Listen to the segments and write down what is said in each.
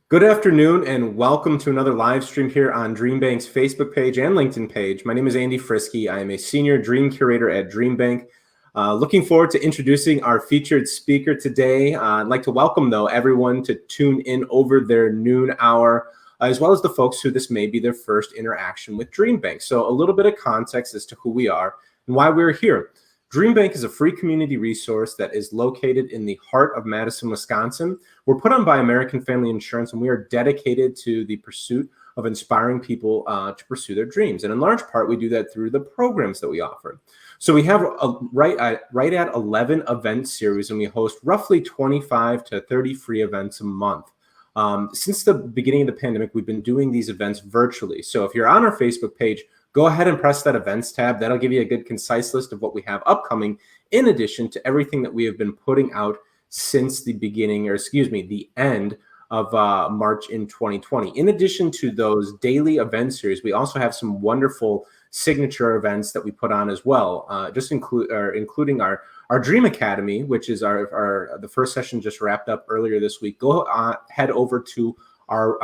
Good afternoon and welcome to another live stream here on DreamBank's Facebook page and LinkedIn page. My name is Andy Frisky. I am a senior dream curator at DreamBank. Looking forward to introducing our featured speaker today. I'd like to welcome, though, everyone to tune in over their noon hour, as well as the folks who this may be their first interaction with DreamBank. So a little bit of context as to who we are and why we're here. DreamBank is a free community resource that is located in the heart of Madison, Wisconsin. We're put on by American Family Insurance, and we are dedicated to the pursuit of inspiring people to pursue their dreams. And in large part, we do that through the programs that we offer. So we have right at 11 event series, and we host roughly 25 to 30 free events a month. Since the beginning of the pandemic, we've been doing these events virtually. So if you're on our Facebook page, go ahead and press that events tab. That'll give you a good concise list of what we have upcoming, in addition to everything that we have been putting out since the end of March in 2020. In addition to those daily event series, we also have some wonderful signature events that we put on as well, including our Dream Academy, which is the first session just wrapped up earlier this week. Go head over to our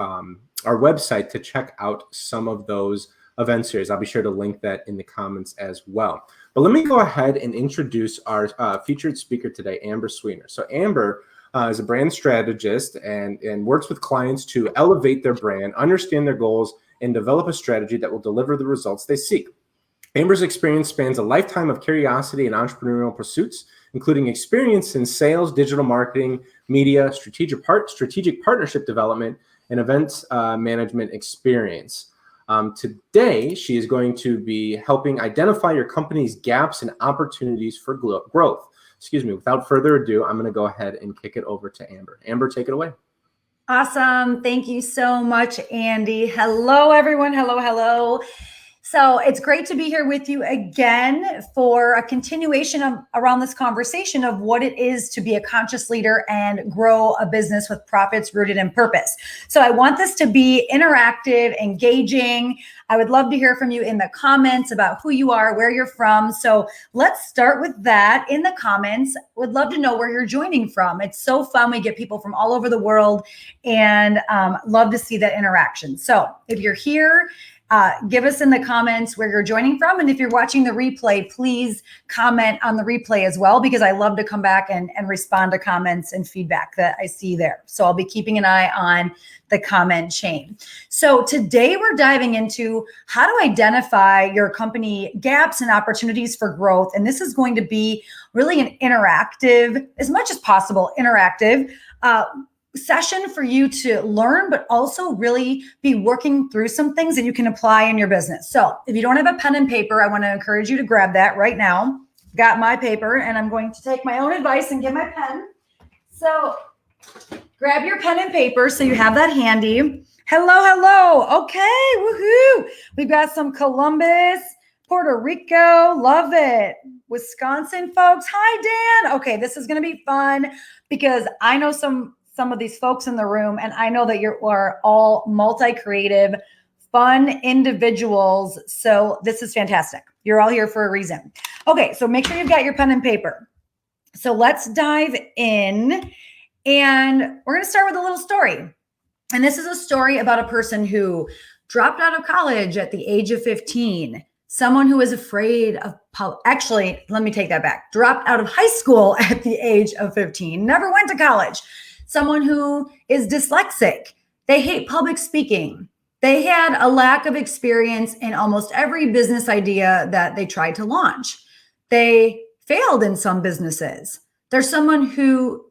website to check out some of those event series. I'll be sure to link that in the comments as well. But let me go ahead and introduce our featured speaker today, Amber Swenor. So Amber is a brand strategist and works with clients to elevate their brand, understand their goals, and develop a strategy that will deliver the results they seek. Amber's experience spans a lifetime of curiosity and entrepreneurial pursuits, including experience in sales, digital marketing, media, strategic partnership development, and events management experience. Today, she is going to be helping identify your company's gaps and opportunities for growth. Without further ado, I'm going to go ahead and kick it over to Amber. Amber, take it away. Awesome. Thank you so much, Andy. Hello, everyone. Hello. So it's great to be here with you again for a continuation around this conversation of what it is to be a conscious leader and grow a business with profits rooted in purpose. So I want this to be interactive, engaging. I would love to hear from you in the comments about who you are, where you're from. So let's start with that in the comments. Would love to know where you're joining from. It's so fun. We get people from all over the world and love to see that interaction. So if you're here, give us in the comments where you're joining from. And if you're watching the replay, please comment on the replay as well, because I love to come back and respond to comments and feedback that I see there. So I'll be keeping an eye on the comment chain. So today we're diving into how to identify your company gaps and opportunities for growth. And this is going to be really an interactive, as much as possible, interactive session for you to learn, but also really be working through some things that you can apply in your business. So if you don't have a pen and paper, I want to encourage you to grab that right now. Got my paper, and I'm going to take my own advice and get my pen. So grab your pen and paper so you have that handy. Hello. Okay, woohoo. We've got some Columbus, Puerto Rico, love it. Wisconsin folks, hi Dan. Okay, this is going to be fun because I know some of these folks in the room, and I know that you are all multi-creative, fun individuals. So this is fantastic. You're all here for a reason. Okay, so make sure you've got your pen and paper. So let's dive in, and we're going to start with a little story. And this is a story about a person who dropped out of college at the age of 15. Someone who is afraid of actually, let me take that back. Dropped out of high school at the age of 15, never went to college. Someone who is dyslexic. They hate public speaking. They had a lack of experience in almost every business idea that they tried to launch. They failed in some businesses. There's someone who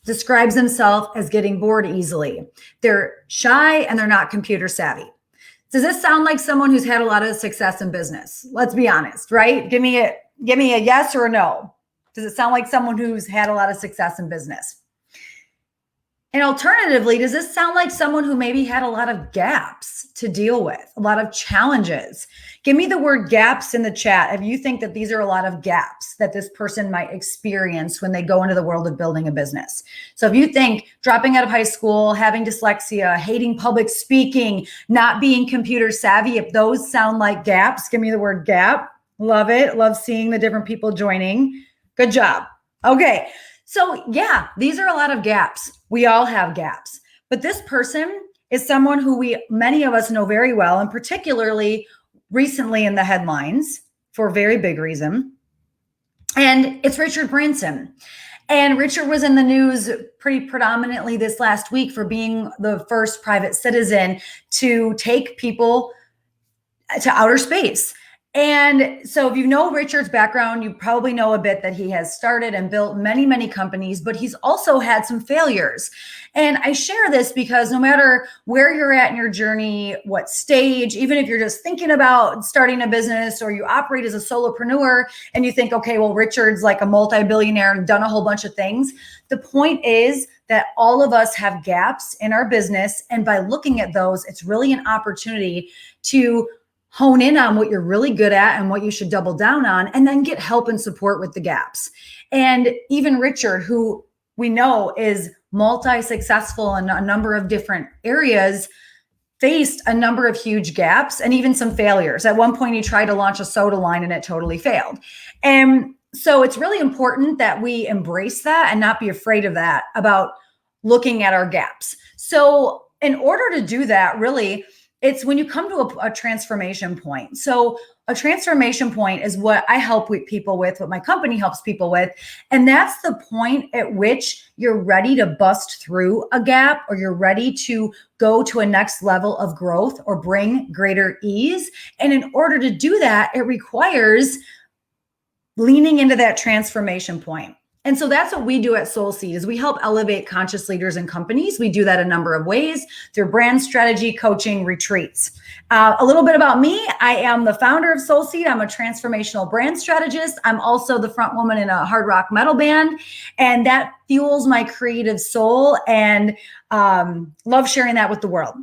describes themselves as getting bored easily. They're shy and they're not computer savvy. Does this sound like someone who's had a lot of success in business? Let's be honest, right? Give me a yes or a no. Does it sound like someone who's had a lot of success in business? And alternatively, does this sound like someone who maybe had a lot of gaps to deal with, a lot of challenges? Give me the word gaps in the chat if you think that these are a lot of gaps that this person might experience when they go into the world of building a business. So if you think dropping out of high school, having dyslexia, hating public speaking, not being computer savvy, if those sound like gaps, give me the word gap. Love it. Love seeing the different people joining. Good job. Okay. So yeah, these are a lot of gaps. We all have gaps. But this person is someone who many of us know very well, and particularly recently in the headlines for a very big reason. And it's Richard Branson. And Richard was in the news pretty predominantly this last week for being the first private citizen to take people to outer space. And so if you know Richard's background, you probably know a bit that he has started and built many, many companies, but he's also had some failures. And I share this because no matter where you're at in your journey, what stage, even if you're just thinking about starting a business or you operate as a solopreneur and you think, okay, well, Richard's like a multi-billionaire and done a whole bunch of things. The point is that all of us have gaps in our business. And by looking at those, it's really an opportunity to hone in on what you're really good at and what you should double down on, and then get help and support with the gaps. And even Richard, who we know is multi-successful in a number of different areas, faced a number of huge gaps and even some failures. At one point, he tried to launch a soda line and it totally failed. And so it's really important that we embrace that and not be afraid of that about looking at our gaps. So in order to do that, really, it's when you come to a transformation point. So a transformation point is what I help with people with, what my company helps people with. And that's the point at which you're ready to bust through a gap, or you're ready to go to a next level of growth or bring greater ease. And in order to do that, it requires leaning into that transformation point. And so that's what we do at SoulSeed, is we help elevate conscious leaders and companies. We do that a number of ways through brand strategy, coaching, retreats. A little bit about me. I am the founder of SoulSeed. I'm a transformational brand strategist. I'm also the front woman in a hard rock metal band, and that fuels my creative soul, and love sharing that with the world.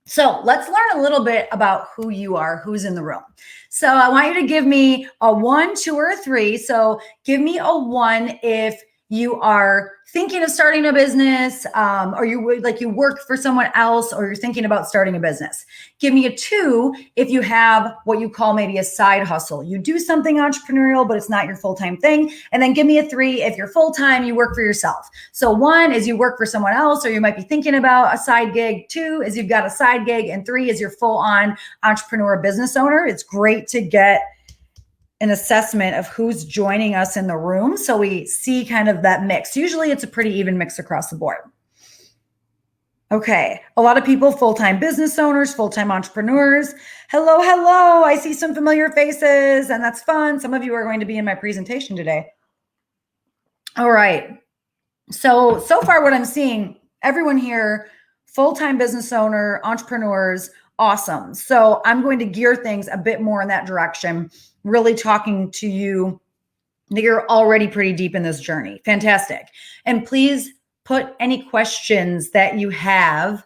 So let's learn a little bit about who you are, who's in the room. So I want you to give me a 1, 2, or a 3. So give me a 1 if you are thinking of starting a business, or you work for someone else, or you're thinking about starting a business. Give me a 2 if you have what you call maybe a side hustle. You do something entrepreneurial, but it's not your full-time thing. And then give me a 3 if you're full-time, you work for yourself. So 1 is you work for someone else, or you might be thinking about a side gig. 2 is you've got a side gig. And 3 is you're full-on entrepreneur business owner. It's great to get an assessment of who's joining us in the room, so we see kind of that mix. Usually it's a pretty even mix across the board. Okay, a lot of people, full-time business owners, full-time entrepreneurs. Hello, hello. I see some familiar faces, and that's fun. Some of you are going to be in my presentation today. All right. So far what I'm seeing, everyone here, full-time business owner, entrepreneurs, awesome. So I'm going to gear things a bit more in that direction, really talking to you that you're already pretty deep in this journey. Fantastic. And please put any questions that you have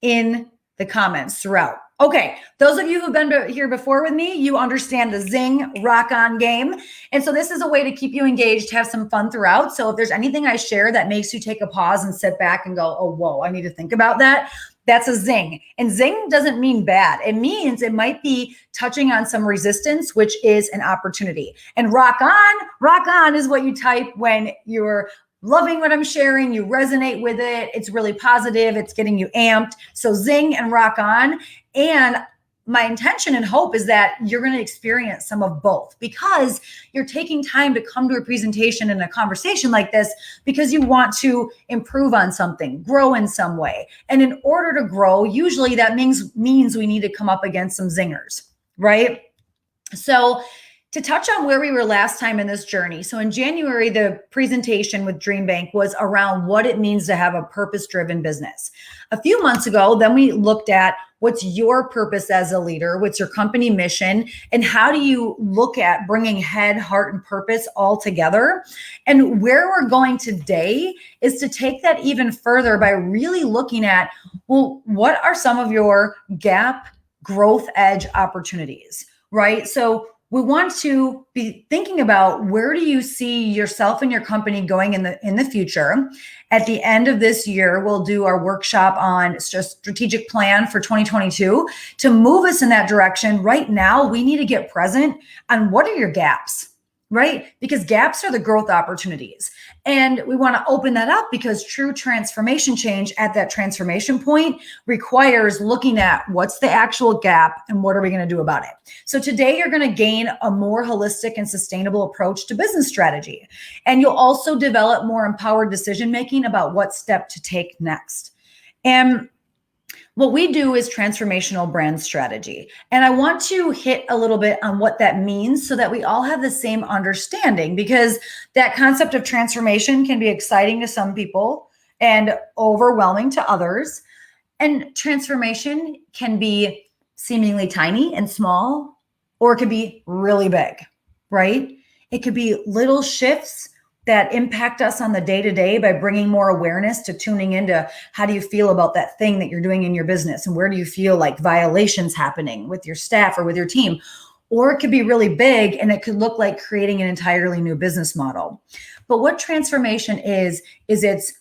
in the comments throughout. Okay, those of you who've been here before with me, you understand the Zing Rock On game. And so this is a way to keep you engaged, have some fun throughout. So if there's anything I share that makes you take a pause and sit back and go, oh, whoa, I need to think about that, that's a zing. And zing doesn't mean bad. It means it might be touching on some resistance, which is an opportunity. And rock on is what you type when you're loving what I'm sharing, you resonate with it, it's really positive, it's getting you amped. So zing and rock on. And my intention and hope is that you're going to experience some of both, because you're taking time to come to a presentation and a conversation like this because you want to improve on something, grow in some way. And in order to grow, usually that means we need to come up against some zingers, right? So to touch on where we were last time in this journey. So in January, the presentation with DreamBank was around what it means to have a purpose-driven business. A few months ago, then we looked at what's your purpose as a leader, what's your company mission, and how do you look at bringing head, heart, and purpose all together. And where we're going today is to take that even further by really looking at, well, what are some of your gap growth edge opportunities, right? So we want to be thinking about, where do you see yourself and your company going in the future? At the end of this year, we'll do our workshop on strategic plan for 2022 to move us in that direction. Right now, we need to get present on what are your gaps, right? Because gaps are the growth opportunities. And we want to open that up because true transformation change at that transformation point requires looking at what's the actual gap and what are we going to do about it. So today you're going to gain a more holistic and sustainable approach to business strategy. And you'll also develop more empowered decision-making about what step to take next. And what we do is transformational brand strategy. And I want to hit a little bit on what that means so that we all have the same understanding, because that concept of transformation can be exciting to some people and overwhelming to others. And transformation can be seemingly tiny and small, or it could be really big, right? It could be little shifts that impact us on the day-to-day by bringing more awareness to tuning into how do you feel about that thing that you're doing in your business, and where do you feel like violations happening with your staff or with your team. Or it could be really big and it could look like creating an entirely new business model. But what transformation is it's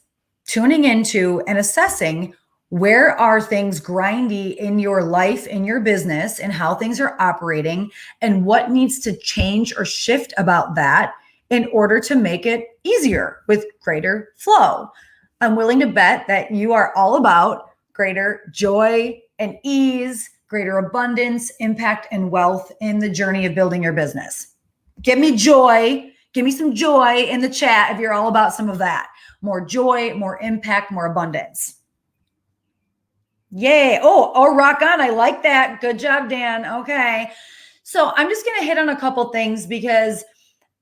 tuning into and assessing where are things grindy in your life, in your business, and how things are operating, and what needs to change or shift about that in order to make it easier with greater flow. I'm willing to bet that you are all about greater joy and ease, greater abundance, impact, and wealth in the journey of building your business. Give me joy. Give me some joy in the chat if you're all about some of that. More joy, more impact, more abundance. Yay. Oh, rock on. I like that. Good job, Dan. Okay. So I'm just going to hit on a couple things because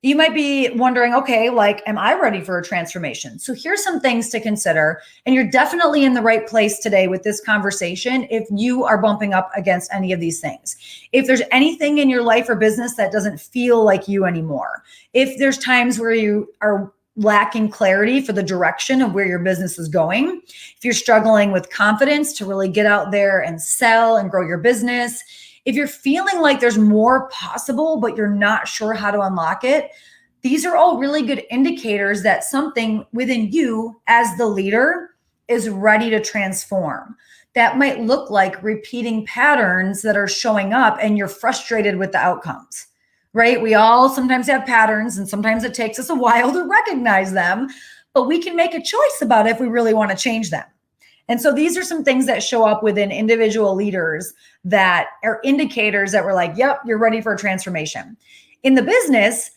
you might be wondering, okay, like, am I ready for a transformation? So here's some things to consider. And you're definitely in the right place today with this conversation if you are bumping up against any of these things. If there's anything in your life or business that doesn't feel like you anymore, if there's times where you are lacking clarity for the direction of where your business is going, if you're struggling with confidence to really get out there and sell and grow your business, if you're feeling like there's more possible, but you're not sure how to unlock it, these are all really good indicators that something within you as the leader is ready to transform. That might look like repeating patterns that are showing up and you're frustrated with the outcomes, right? We all sometimes have patterns and sometimes it takes us a while to recognize them, but we can make a choice about if we really want to change them. And so these are some things that show up within individual leaders that are indicators that we're like, yep, you're ready for a transformation. In the business,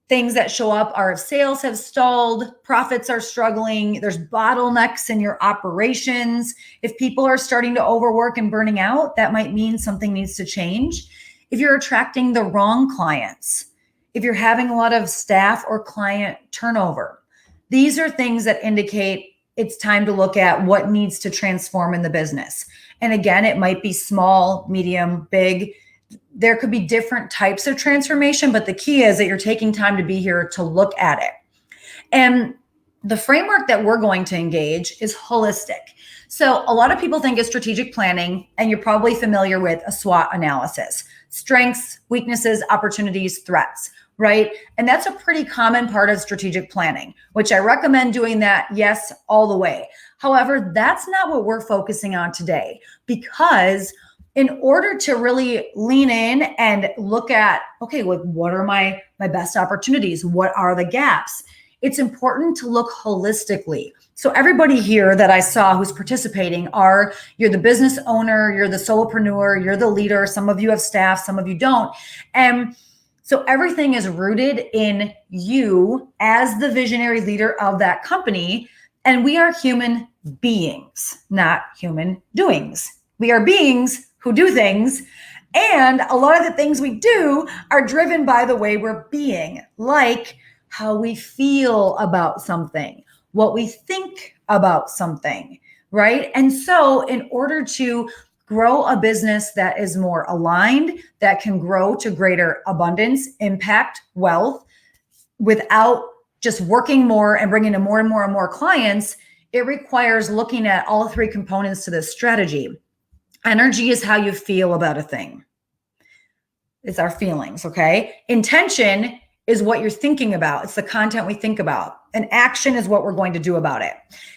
things that show up are if sales have stalled, profits are struggling, there's bottlenecks in your operations. If people are starting to overwork and burning out, that might mean something needs to change. If you're attracting the wrong clients, if you're having a lot of staff or client turnover, these are things that indicate it's time to look at what needs to transform in the business. And again, it might be small, medium, big. There could be different types of transformation, but the key is that you're taking time to be here to look at it. And the framework that we're going to engage is holistic. So a lot of people think of strategic planning, and you're probably familiar with a SWOT analysis: strengths, weaknesses, opportunities, threats. Right? And that's a pretty common part of strategic planning, which I recommend doing that, yes, all the way. However, that's not what we're focusing on today, because in order to really lean in and look at, okay, well, what are my best opportunities? What are the gaps? It's important to look holistically. So everybody here that I saw who's participating you're the business owner, you're the solopreneur, you're the leader. Some of you have staff, some of you don't. And so everything is rooted in you as the visionary leader of that company. And we are human beings, not human doings. We are beings who do things. And a lot of the things we do are driven by the way we're being, like how we feel about something, what we think about something, right? And so in order to grow a business that is more aligned, that can grow to greater abundance, impact, wealth, without just working more and bringing in more and more and more clients, it requires looking at all three components to this strategy. Energy is how you feel about a thing. It's our feelings, okay? Intention is what you're thinking about. It's the content we think about. And action is what we're going to do about it.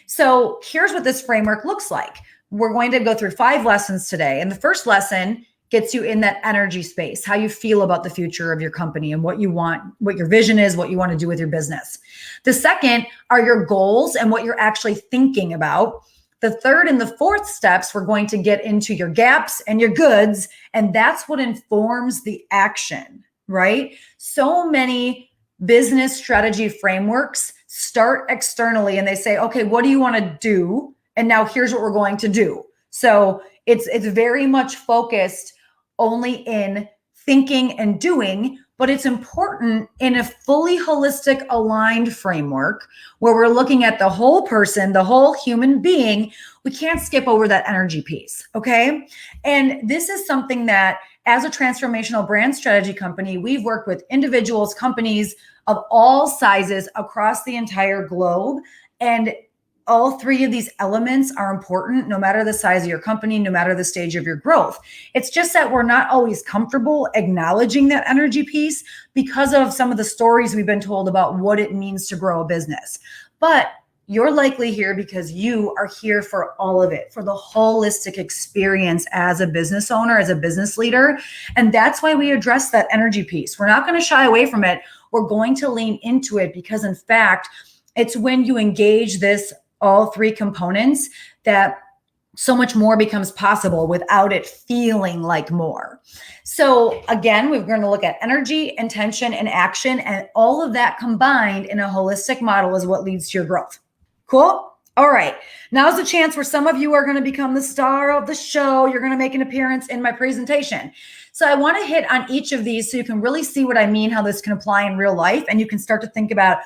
So here's what this framework looks like. We're going to go through 5 lessons today. And the first lesson gets you in that energy space, how you feel about the future of your company and what you want, what your vision is, what you want to do with your business. The second are your goals and what you're actually thinking about. The third and the fourth steps, we're going to get into your gaps and your goods, and that's what informs the action, right? So many business strategy frameworks start externally and they say, okay, what do you want to do? And now here's what we're going to do. So it's very much focused only in thinking and doing, but it's important in a fully holistic, aligned framework where we're looking at the whole person, the whole human being. We can't skip over that energy piece, okay? And this is something that as a transformational brand strategy company, we've worked with individuals, companies of all sizes across the entire globe. And all three of these elements are important no matter the size of your company, no matter the stage of your growth. It's just that we're not always comfortable acknowledging that energy piece because of some of the stories we've been told about what it means to grow a business. But you're likely here because you are here for all of it, for the holistic experience as a business owner, as a business leader. And that's why we address that energy piece. We're not going to shy away from it. We're going to lean into it because, in fact, it's when you engage all three components that so much more becomes possible without it feeling like more. So again, we're going to look at energy, intention, and action, and all of that combined in a holistic model is what leads to your growth. Cool? All right. Now's the chance where some of you are going to become the star of the show. You're going to make an appearance in my presentation. So I want to hit on each of these so you can really see what I mean, how this can apply in real life, and you can start to think about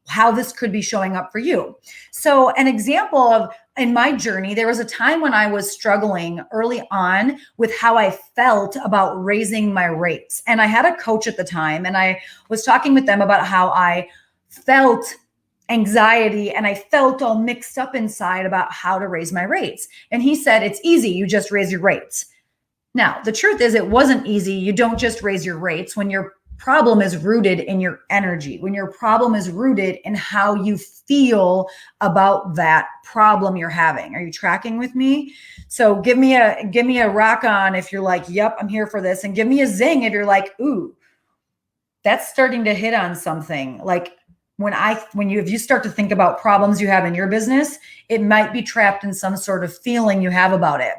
how this could be showing up for you. So an example of in my journey, there was a time when I was struggling early on with how I felt about raising my rates. And I had a coach at the time, and I was talking with them about how I felt anxiety and I felt all mixed up inside about how to raise my rates. And he said, it's easy. You just raise your rates. Now, the truth is it wasn't easy. You don't just raise your rates when your problem is rooted in your energy, when your problem is rooted in how you feel about problem you're having. Are you tracking with me? So give me a rock on if you're like, yep, I'm here for this. And give me a zing if you're like, ooh, that's starting to hit on something. Like if you start to think about problems you have in your business, it might be trapped in some sort of feeling you have about it.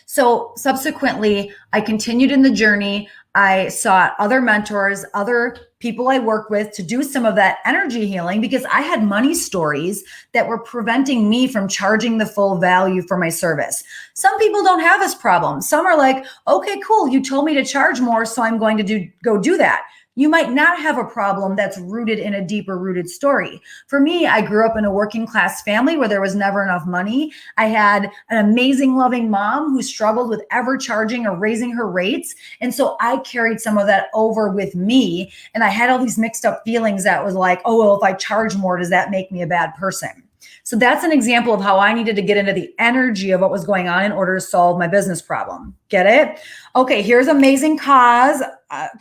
So subsequently, I continued in the journey. I sought other mentors, other people I work with to do some of that energy healing because I had money stories that were preventing me from charging the full value for my service. Some people don't have this problem. Some are like, okay, cool. You told me to charge more, so I'm going to go do that. You might not have a problem that's rooted in a deeper rooted story. For me, I grew up in a working class family where there was never enough money. I had an amazing, loving mom who struggled with ever charging or raising her rates. And so I carried some of that over with me. And I had all these mixed up feelings that was like, oh, well, if I charge more, does that make me a bad person? So that's an example of how I needed to get into the energy of what was going on in order to solve my business problem. Get it? Okay, here's amazing Kaz.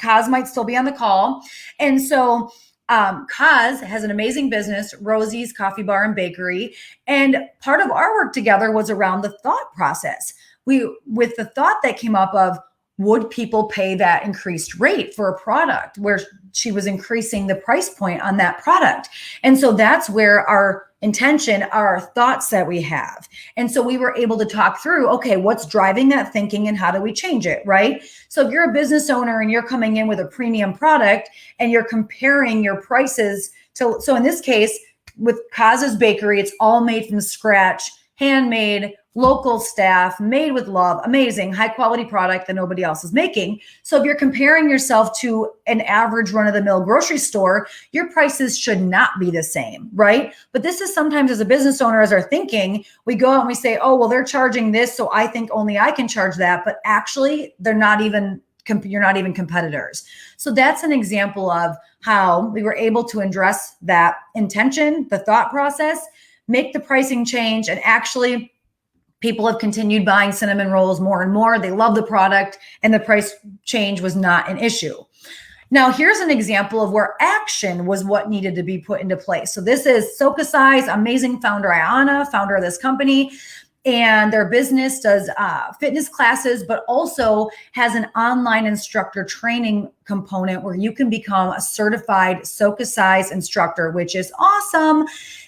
Kaz might still be on the call. And so Kaz has an amazing business, Rosie's Coffee Bar and Bakery. And part of our work together was around the thought process. With the thought that came up of, would people pay that increased rate for a product where she was increasing the price point on that product? And so that's where our intention, our thoughts that we have. And so we were able to talk through, okay, what's driving that thinking and how do we change it, right? So if you're a business owner and you're coming in with a premium product and you're comparing your prices so in this case, with Kaz's Bakery, it's all made from scratch, handmade, local staff, made with love, amazing, high quality product that nobody else is making. So if you're comparing yourself to an average run-of-the-mill grocery store, your prices should not be the same, right? But this is sometimes as a business owner, as our thinking, we go out and we say, oh, well, they're charging this, so I think only I can charge that. But actually, you're not even competitors. So that's an example of how we were able to address that intention, the thought process, make the pricing change, and actually people have continued buying cinnamon rolls more and more. They love the product, and the price change was not an issue. Now, here's an example of where action was what needed to be put into place. So this is Sokasai's amazing founder, Ayana, founder of this company. and their business does fitness classes, but also has an online instructor training component where you can become a certified Soka size instructor, which is awesome.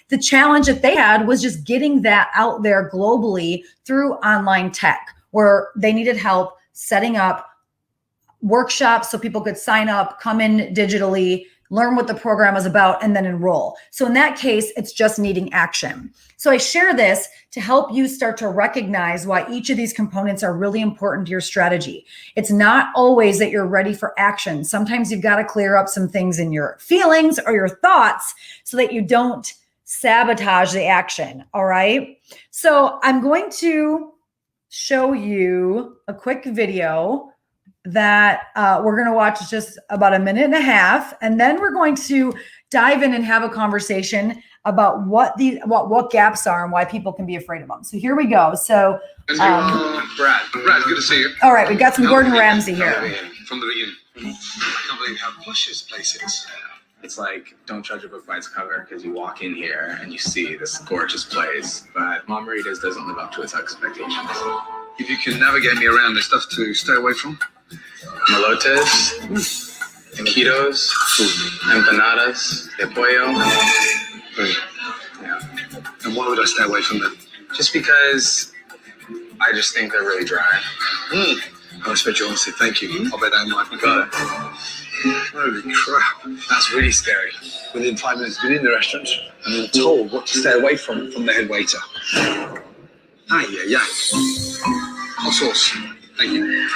The challenge that they had was just getting that out there globally through online tech, where they needed help setting up workshops so people could sign up, come in digitally, learn what the program is about, and then enroll. So in that case, it's just needing action. So I share this to help you start to recognize why each of these components are really important to your strategy. It's not always that you're ready for action. Sometimes you've got to clear up some things in your feelings or your thoughts so that you don't sabotage the action. All right. So I'm going to show you a quick video that we're going to watch just about a minute and a half, and then we're going to dive in and have a conversation about what gaps are and why people can be afraid of them. So here we go. So Brad, good to see you. All right, we've got some Gordon Ramsay here. From the beginning. I can't believe how plush this place is. It's like, don't judge a book by its cover, because you walk in here and you see this gorgeous place, but Margaritas doesn't live up to its expectations. If you can navigate me around, there's stuff to stay away from. Molotes, taquitos, empanadas, de pollo. Yeah. And why would I stay away from them? Just because I just think they're really dry. I respect your honesty. Thank you. I'll bet I might be better. Holy crap. That's really scary. Within 5 minutes, been in the restaurant and been told what to stay away from the head waiter. Yeah. Hot sauce. Thank you.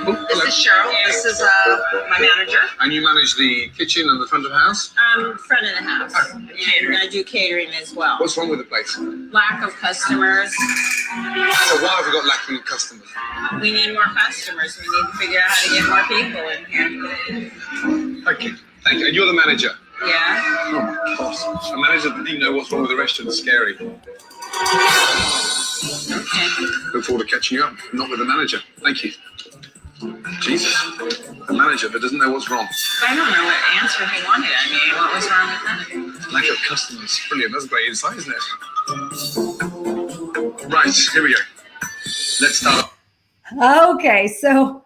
Oh, This is Cheryl. This is my manager. And you manage the kitchen and the front of the house? Front of the house. And I do catering as well. What's wrong with the place? So Lack of customers. why have we got lacking in customers? We need more customers. We need to figure out how to get more people in here. Thank you. And you're the manager? Yeah. Oh my gosh. A manager that didn't know what's wrong with the restaurant is scary. Okay. Look forward to catching you up. Not with the manager. Thank you. Jesus. A manager that doesn't know what's wrong. I don't know what answer he wanted. I mean, what was wrong with that? Lack of customers. Brilliant. That's great insight, isn't it? Right. Here we go. Let's start. Okay, so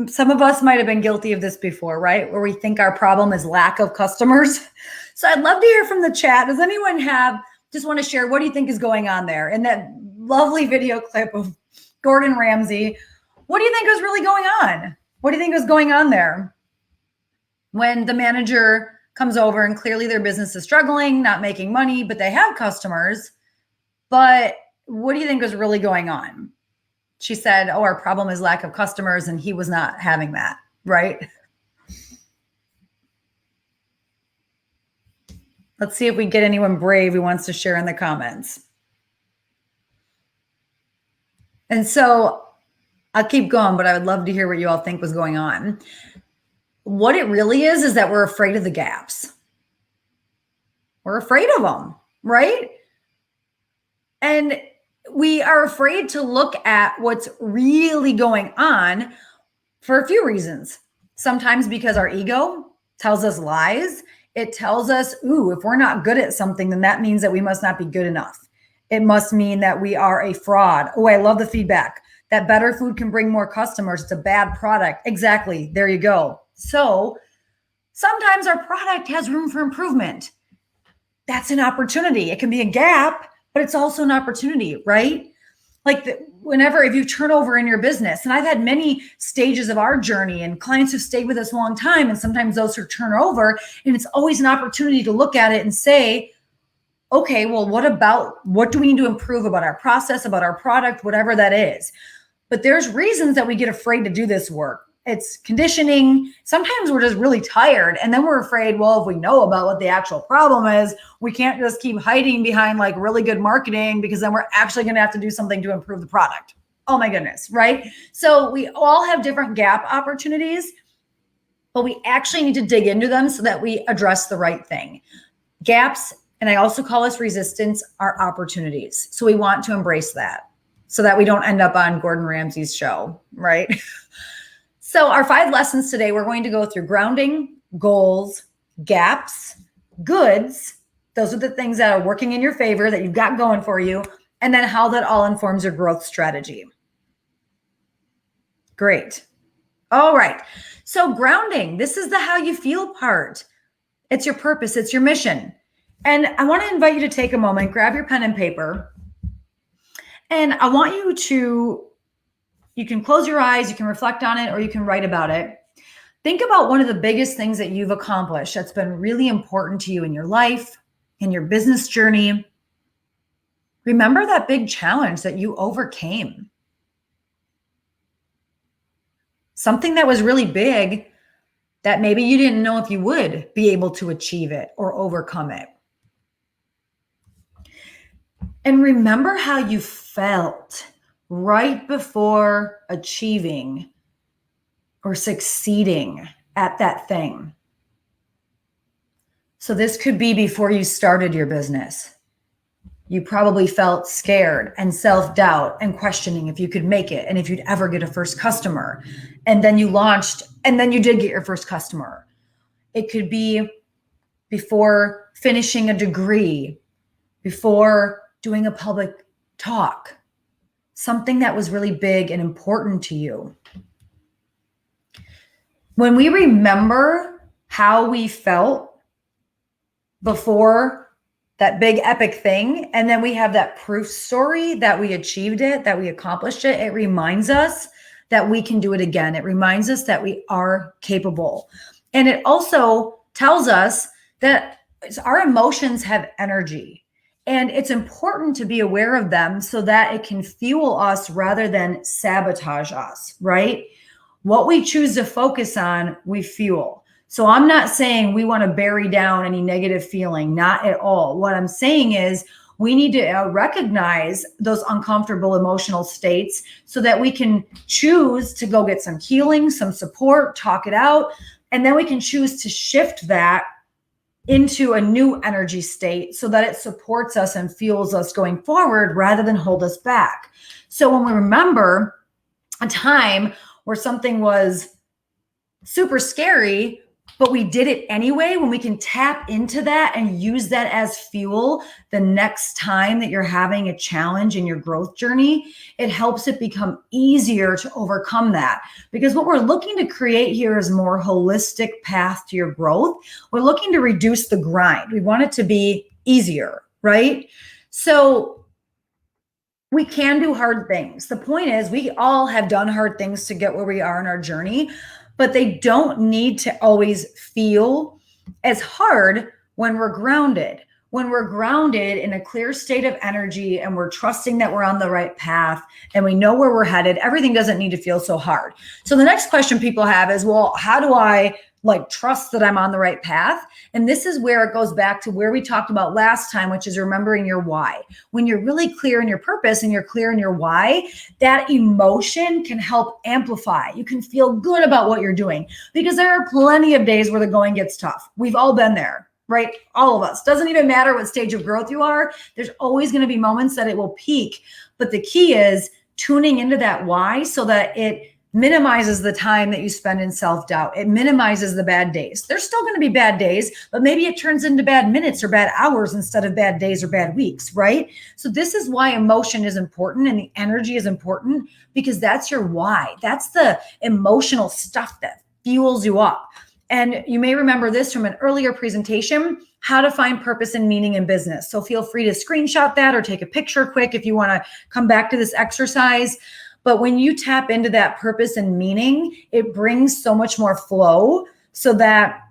some of us might have been guilty of this before, right? Where we think our problem is lack of customers. So I'd love to hear from the chat. Does anyone just want to share, what do you think is going on there? In that lovely video clip of Gordon Ramsay, what do you think was really going on? What do you think was going on there? When the manager comes over and clearly their business is struggling, not making money, but they have customers. But what do you think was really going on? She said, oh, our problem is lack of customers, and he was not having that, right? Let's see if we get anyone brave who wants to share in the comments. And so I'll keep going, but I would love to hear what you all think was going on. What it really is that we're afraid of the gaps. We're afraid of them, right? And we are afraid to look at what's really going on for a few reasons. Sometimes because our ego tells us lies. It tells us, ooh, if we're not good at something, then that means that we must not be good enough. It must mean that we are a fraud. Oh, I love the feedback. That better food can bring more customers. It's a bad product. Exactly. There you go. So sometimes our product has room for improvement. That's an opportunity. It can be a gap, but it's also an opportunity, right? Like if you turn over in your business, and I've had many stages of our journey and clients who've stayed with us a long time, and sometimes those who turn over, and it's always an opportunity to look at it and say, okay, well, what do we need to improve about our process, about our product, whatever that is? But there's reasons that we get afraid to do this work. It's conditioning. Sometimes we're just really tired. And then we're afraid, well, if we know about what the actual problem is, we can't just keep hiding behind like really good marketing, because then we're actually going to have to do something to improve the product. Oh my goodness, right? So we all have different gap opportunities, but we actually need to dig into them so that we address the right thing. Gaps, and I also call this resistance, are opportunities. So we want to embrace that so that we don't end up on Gordon Ramsay's show, right? So our 5 lessons today, we're going to go through grounding, goals, gaps, goods. Those are the things that are working in your favor that you've got going for you. and then how that all informs your growth strategy. Great. All right. So grounding, this is the how you feel part. It's your purpose. It's your mission. And I want to invite you to take a moment, grab your pen and paper. And I want you can close your eyes, you can reflect on it, or you can write about it. Think about one of the biggest things that you've accomplished that's been really important to you in your life, in your business journey. Remember that big challenge that you overcame. Something that was really big that maybe you didn't know if you would be able to achieve it or overcome it. And remember how you felt right before achieving or succeeding at that thing. So this could be before you started your business. You probably felt scared and self-doubt and questioning if you could make it and if you'd ever get a first customer. And then you launched and then you did get your first customer. It could be before finishing a degree, before doing a public talk, something that was really big and important to you. When we remember how we felt before that big epic thing, and then we have that proof story that we achieved it, that we accomplished it, it reminds us that we can do it again. It reminds us that we are capable. And it also tells us that our emotions have energy. And it's important to be aware of them so that it can fuel us rather than sabotage us, right? What we choose to focus on, we fuel. So I'm not saying we want to bury down any negative feeling, not at all. What I'm saying is we need to recognize those uncomfortable emotional states so that we can choose to go get some healing, some support, talk it out, and then we can choose to shift that into a new energy state so that it supports us and fuels us going forward rather than hold us back. So when we remember a time where something was super scary, but we did it anyway, when we can tap into that and use that as fuel the next time that you're having a challenge in your growth journey, it helps it become easier to overcome that. Because what we're looking to create here is a more holistic path to your growth. We're looking to reduce the grind. We want it to be easier, right? So we can do hard things. The point is we all have done hard things to get where we are in our journey, but they don't need to always feel as hard when we're grounded. When we're grounded in a clear state of energy and we're trusting that we're on the right path and we know where we're headed, everything doesn't need to feel so hard. So the next question people have is, well, how do I trust that I'm on the right path? And this is where it goes back to where we talked about last time, which is remembering your why. When you're really clear in your purpose and you're clear in your why, that emotion can help amplify. You can feel good about what you're doing because there are plenty of days where the going gets tough. We've all been there, right? All of us. Doesn't even matter what stage of growth you are. There's always going to be moments that it will peak. But the key is tuning into that why so that it minimizes the time that you spend in self-doubt. It minimizes the bad days. There's still going to be bad days, but maybe it turns into bad minutes or bad hours instead of bad days or bad weeks, right? So this is why emotion is important and the energy is important, because that's your why. That's the emotional stuff that fuels you up. And you may remember this from an earlier presentation, how to find purpose and meaning in business. So feel free to screenshot that or take a picture quick if you want to come back to this exercise. But when you tap into that purpose and meaning, it brings so much more flow so that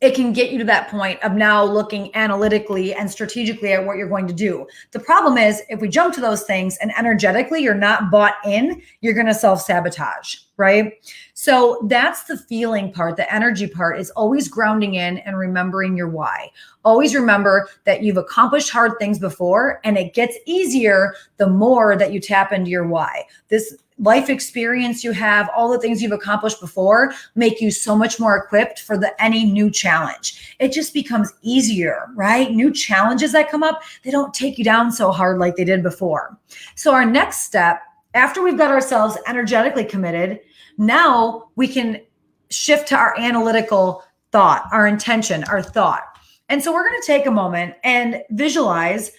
it can get you to that point of now looking analytically and strategically at what you're going to do. The problem is if we jump to those things and energetically you're not bought in, you're going to self-sabotage, right? So that's the feeling part. The energy part is always grounding in and remembering your why. Always remember that you've accomplished hard things before, and it gets easier the more that you tap into your why. This life experience you have, all the things you've accomplished before make you so much more equipped for any new challenge. It just becomes easier, right? New challenges that come up, they don't take you down so hard like they did before. So our next step, after we've got ourselves energetically committed, now we can shift to our analytical thought, our intention, our thought. And so we're going to take a moment and visualize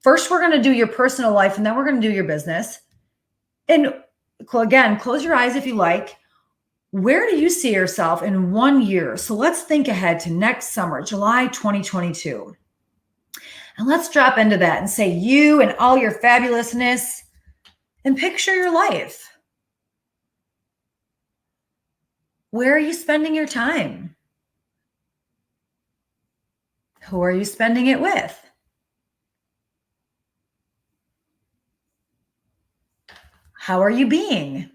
First, we're going to do your personal life, and then we're going to do your business. And again, close your eyes if you like. Where do you see yourself in 1 year? So let's think ahead to next summer, July 2022. And let's drop into that and say you and all your fabulousness and picture your life. Where are you spending your time? Who are you spending it with? How are you being?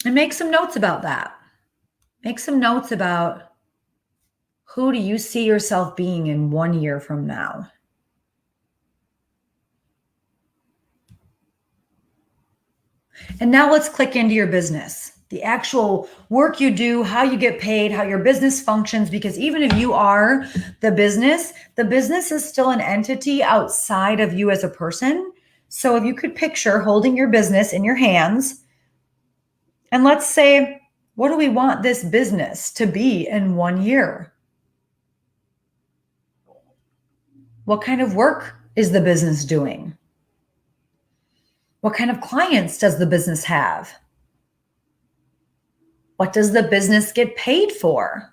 And make some notes about that. Make some notes about who do you see yourself being in 1 year from now? And now let's click into your business, the actual work you do, how you get paid, how your business functions, because even if you are the business is still an entity outside of you as a person. So if you could picture holding your business in your hands, and let's say, what do we want this business to be in 1 year? What kind of work is the business doing? What kind of clients does the business have? What does the business get paid for?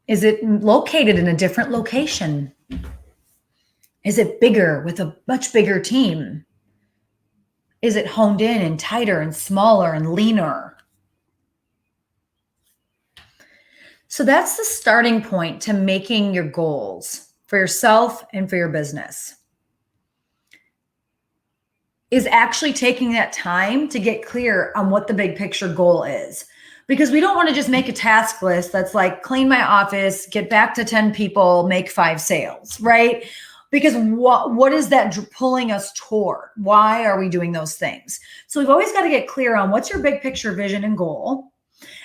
Is it located in a different location? Is it bigger with a much bigger team? Is it honed in and tighter and smaller and leaner? So that's the starting point to making your goals for yourself and for your business. Is actually taking that time to get clear on what the big picture goal is. Because we don't want to just make a task list that's like clean my office, get back to 10 people, make 5 sales, right? Because what is that pulling us toward? Why are we doing those things? So we've always got to get clear on what's your big picture vision and goal.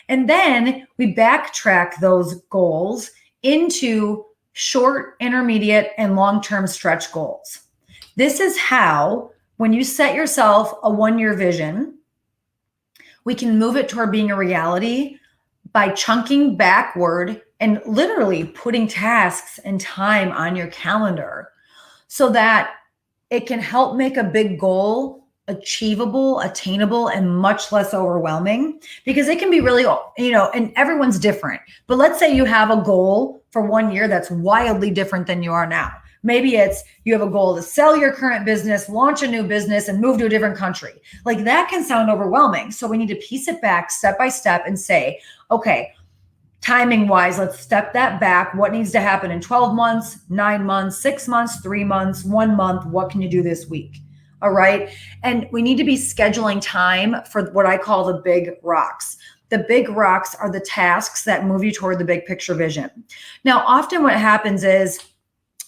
And then we backtrack those goals into short, intermediate, and long-term stretch goals. This is how, when you set yourself a 1-year vision, we can move it toward being a reality by chunking backward and literally putting tasks and time on your calendar so that it can help make a big goal achievable, attainable, and much less overwhelming, because it can be really, and everyone's different. But let's say you have a goal for 1 year that's wildly different than you are now. Maybe it's you have a goal to sell your current business, launch a new business, and move to a different country. Like that can sound overwhelming. So we need to piece it back step by step and say, okay, timing wise, let's step that back. What needs to happen in 12 months, 9 months, 6 months, 3 months, 1 month? What can you do this week? All right. And we need to be scheduling time for what I call the big rocks. The big rocks are the tasks that move you toward the big picture vision. Now, often what happens is,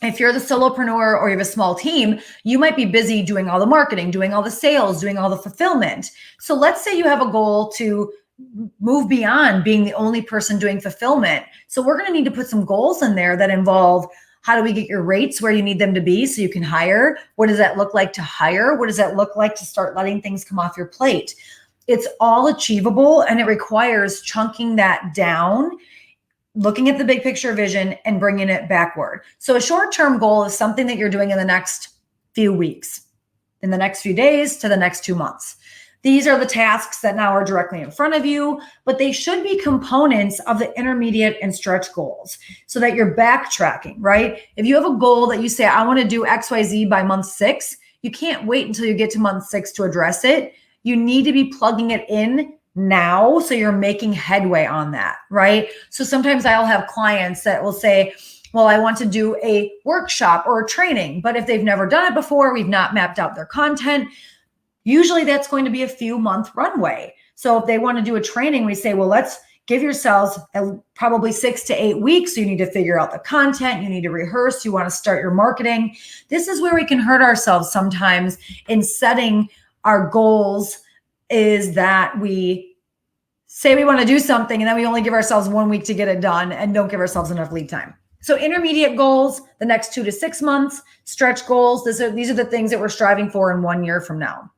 if you're the solopreneur or you have a small team, you might be busy doing all the marketing, doing all the sales, doing all the fulfillment. So let's say you have a goal to move beyond being the only person doing fulfillment. So we're going to need to put some goals in there that involve, how do we get your rates where you need them to be so you can hire? What does that look like to hire? What does that look like to start letting things come off your plate? It's all achievable, and it requires chunking that down, looking at the big picture vision and bringing it backward. So a short-term goal is something that you're doing in the next few weeks, in the next few days to the next 2 months. These are the tasks that now are directly in front of you, but they should be components of the intermediate and stretch goals so that you're backtracking, right? If you have a goal that you say, I want to do XYZ by month 6, you can't wait until you get to month 6 to address it. You need to be plugging it in now so you're making headway on that, right? So sometimes I'll have clients that will say, well, I want to do a workshop or a training, but if they've never done it before, we've not mapped out their content, usually that's going to be a few month runway. So if they want to do a training, we say, well, let's give yourselves probably 6 to 8 weeks. So you need to figure out the content. You need to rehearse. You want to start your marketing. This is where we can hurt ourselves sometimes in setting our goals, is that we say we want to do something and then we only give ourselves 1 week to get it done and don't give ourselves enough lead time. So intermediate goals, the next 2 to 6 months, stretch goals. These are the things that we're striving for in 1 year from now.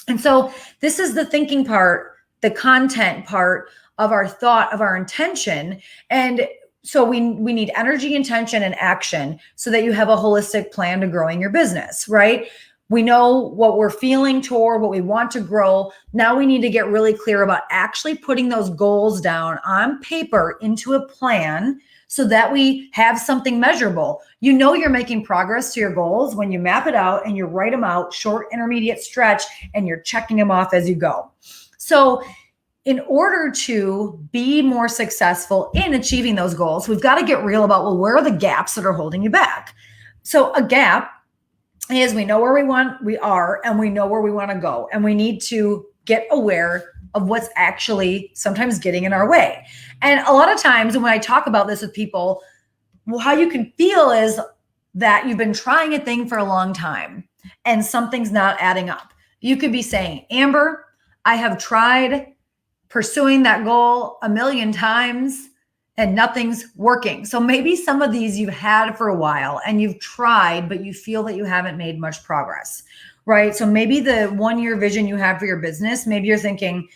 And so this is the thinking part the content part of our thought, of our intention. And so we need energy, intention, and action so that you have a holistic plan to growing your business, right? We know what we're feeling toward, what we want to grow. Now we need to get really clear about actually putting those goals down on paper into a plan so that we have something measurable. You know you're making progress to your goals when you map it out and you write them out, short, intermediate, stretch, and you're checking them off as you go. So in order to be more successful in achieving those goals, we've got to get real about, well, where are the gaps that are holding you back? So a gap is we know where we are, and we know where we want to go. And we need to get aware of what's actually sometimes getting in our way. And a lot of times when I talk about this with people, well, how you can feel is that you've been trying a thing for a long time and something's not adding up. You could be saying, Amber, I have tried pursuing that goal a million times and nothing's working. So maybe some of these you've had for a while and you've tried, but you feel that you haven't made much progress, right? So maybe the 1-year vision you have for your business, maybe you're thinking,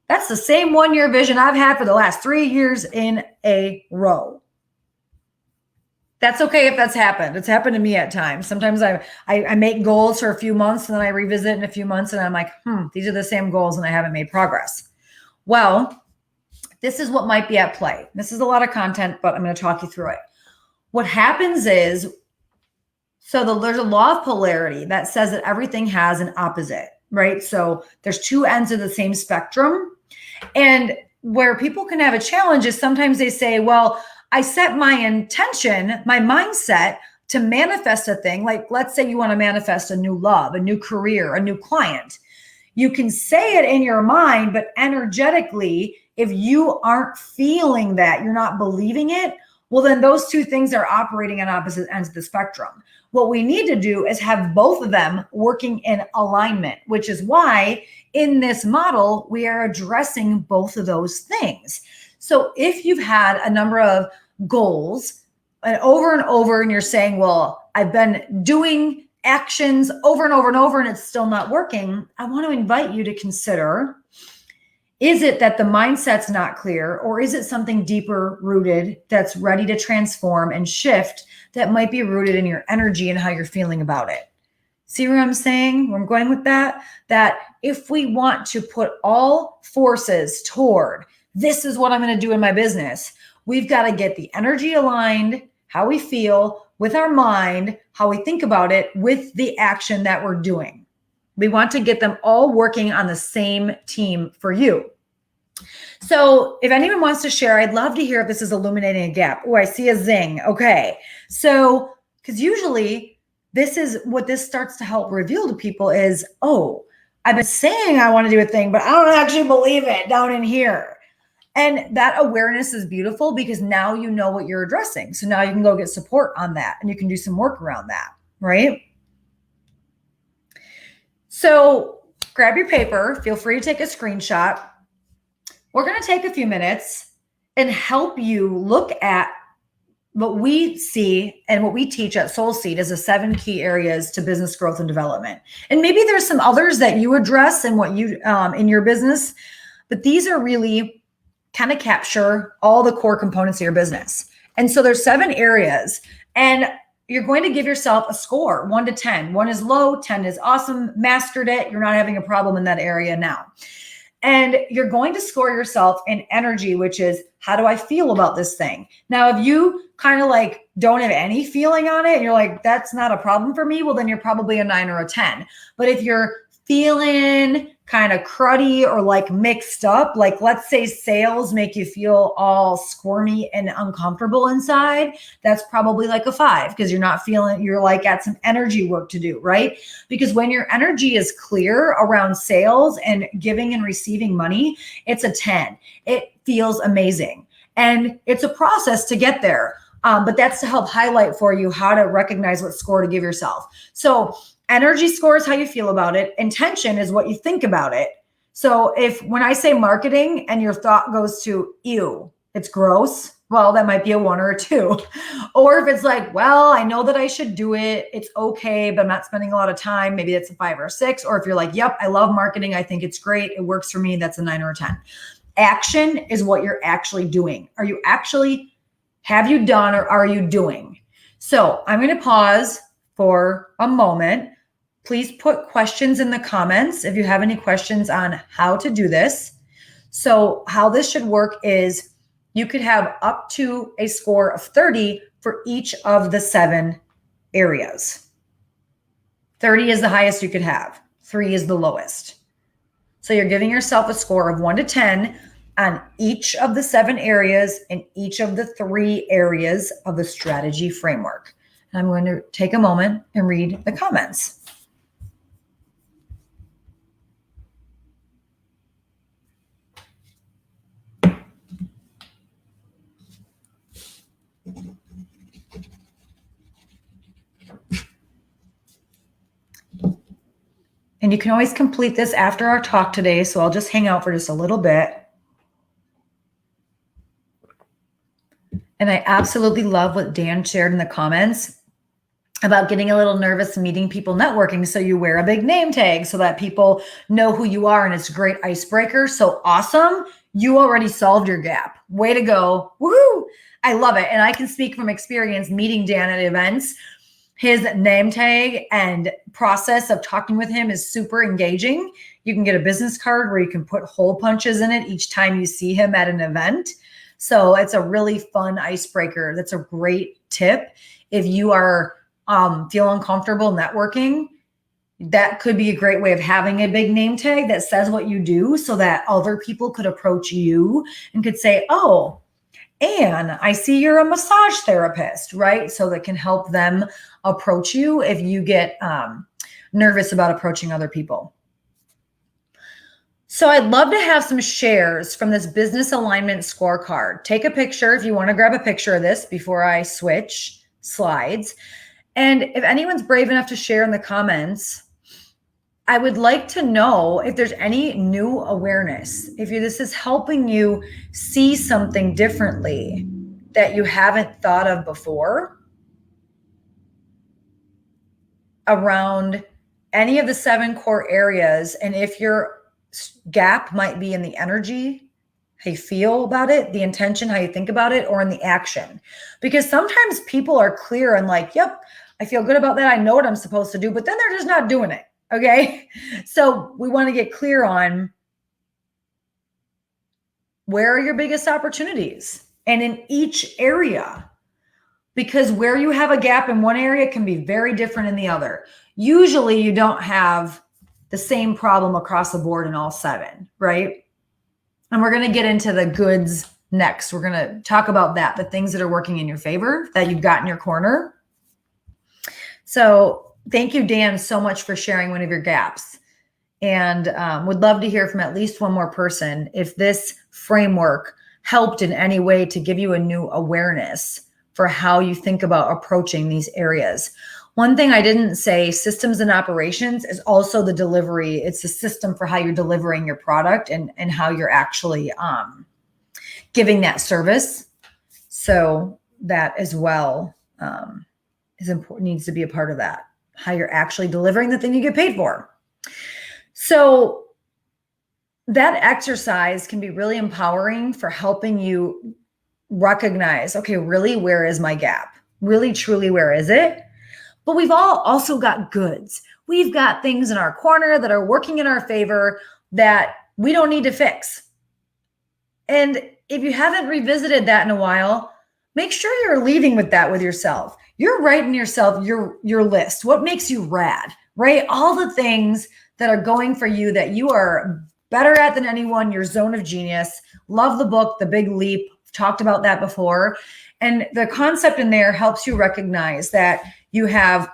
that's the same 1-year vision I've had for the last 3 years in a row. That's okay if that's happened. It's happened to me at times. Sometimes I make goals for a few months and then I revisit in a few months and I'm like, these are the same goals and I haven't made progress. Well, this is what might be at play. This is a lot of content, but I'm going to talk you through it. What happens is, there's a law of polarity that says that everything has an opposite, right? So there's two ends of the same spectrum. And where people can have a challenge is sometimes they say, well, I set my intention, my mindset to manifest a thing. Like, let's say you want to manifest a new love, a new career, a new client. You can say it in your mind, but energetically, if you aren't feeling that, you're not believing it, well, then those two things are operating on opposite ends of the spectrum. What we need to do is have both of them working in alignment, which is why in this model, we are addressing both of those things. So if you've had a number of goals and over, and you're saying, well, I've been doing actions over and over, and it's still not working, I want to invite you to consider, is it that the mindset's not clear, or is it something deeper rooted that's ready to transform and shift that might be rooted in your energy and how you're feeling about it? See where I'm saying, where I'm going with that? That if we want to put all forces toward, this is what I'm going to do in my business, we've got to get the energy aligned, how we feel with our mind, how we think about it with the action that we're doing. We want to get them all working on the same team for you. So if anyone wants to share, I'd love to hear if this is illuminating a gap. Oh, I see a zing. Okay. So, because usually this is what this starts to help reveal to people is, oh, I've been saying I want to do a thing, but I don't actually believe it down in here. And that awareness is beautiful because now you know what you're addressing. So now you can go get support on that and you can do some work around that, right? So grab your paper, feel free to take a screenshot. We're going to take a few minutes and help you look at what we see and what we teach at Soul Seed as the 7 key areas to business growth and development. And maybe there's some others that you address in what you in your business, but these are really kind of capture all the core components of your business. And so there's 7 areas, and you're going to give yourself a score, 1 to 10. 1 is low, 10 is awesome, mastered it. You're not having a problem in that area now. And you're going to score yourself in energy, which is, how do I feel about this thing? Now, if you kind of like don't have any feeling on it and you're like, that's not a problem for me, well, then you're probably a 9 or a 10. But if you're feeling kind of cruddy or like mixed up, like let's say sales make you feel all squirmy and uncomfortable inside, that's probably like a 5 because you're not feeling, you're like got some energy work to do, right? Because when your energy is clear around sales and giving and receiving money, it's a 10. It feels amazing. And it's a process to get there. But that's to help highlight for you how to recognize what score to give yourself. So energy score is how you feel about it. Intention is what you think about it. So if when I say marketing and your thought goes to, ew, it's gross, well, that might be a 1 or a 2. Or if it's like, well, I know that I should do it. It's okay, but I'm not spending a lot of time. Maybe that's a 5 or a 6. Or if you're like, yep, I love marketing. I think it's great. It works for me. That's a 9 or a 10. Action is what you're actually doing. Have you done or are you doing? So I'm going to pause for a moment. Please put questions in the comments if you have any questions on how to do this. So how this should work is you could have up to a score of 30 for each of the 7 areas. 30 is the highest you could have. 3 is the lowest. So you're giving yourself a score of 1 to 10 on each of the 7 areas and each of the 3 areas of the strategy framework. And I'm going to take a moment and read the comments. And you can always complete this after our talk today, so I'll just hang out for just a little bit. And I absolutely love what Dan shared in the comments about getting a little nervous meeting people networking. So you wear a big name tag so that people know who you are, and it's a great icebreaker. So awesome. You already solved your gap. Way to go. Woohoo. I love it. And I can speak from experience meeting Dan at events. His name tag and process of talking with him is super engaging. You can get a business card where you can put hole punches in it each time you see him at an event. So it's a really fun icebreaker. That's a great tip. If you are feeling comfortable networking, that could be a great way of having a big name tag that says what you do so that other people could approach you and could say, oh, Anne, I see you're a massage therapist, right? So that can help them approach you if you get nervous about approaching other people. So I'd love to have some shares from this business alignment scorecard. Take a picture if you want to grab a picture of this before I switch slides. And if anyone's brave enough to share in the comments, I would like to know if there's any new awareness, if this is helping you see something differently that you haven't thought of before around any of the 7 core areas. And if your gap might be in the energy, how you feel about it, the intention, how you think about it, or in the action. Because sometimes people are clear and like, yep, I feel good about that. I know what I'm supposed to do, but then they're just not doing it. Okay. So we want to get clear on where are your biggest opportunities and in each area, because where you have a gap in one area can be very different in the other. Usually you don't have the same problem across the board in all 7, right? And we're going to get into the goods next. We're going to talk about that, the things that are working in your favor that you've got in your corner. So thank you, Dan, so much for sharing one of your gaps. And would love to hear from at least one more person if this framework helped in any way to give you a new awareness for how you think about approaching these areas. One thing I didn't say, systems and operations, is also the delivery. It's a system for how you're delivering your product and how you're actually giving that service. So that as well is important, needs to be a part of that, how you're actually delivering the thing you get paid for. So that exercise can be really empowering for helping you recognize, okay, really, where is my gap? Really, truly, where is it? But we've all also got goods. We've got things in our corner that are working in our favor that we don't need to fix. And if you haven't revisited that in a while, make sure you're leading with that with yourself. You're writing yourself your list. What makes you rad, right? All the things that are going for you that you are better at than anyone, your zone of genius. Love the book, The Big Leap. Talked about that before. And the concept in there helps you recognize that you have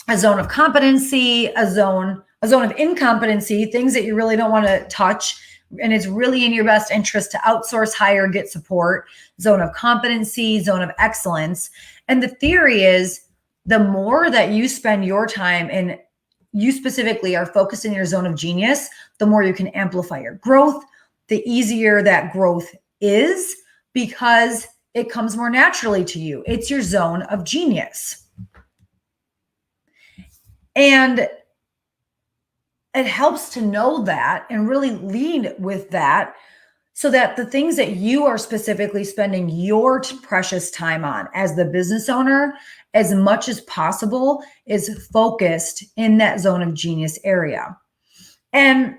a zone of competency, a zone of incompetency, things that you really don't want to touch. And it's really in your best interest to outsource, hire, get support. Zone of competency, zone of excellence. And the theory is the more that you spend your time and you specifically are focused in your zone of genius, the more you can amplify your growth, the easier that growth is, because It comes more naturally to you. It's your zone of genius. And it helps to know that and really lead with that so that the things that you are specifically spending your precious time on as the business owner, as much as possible, is focused in that zone of genius area. And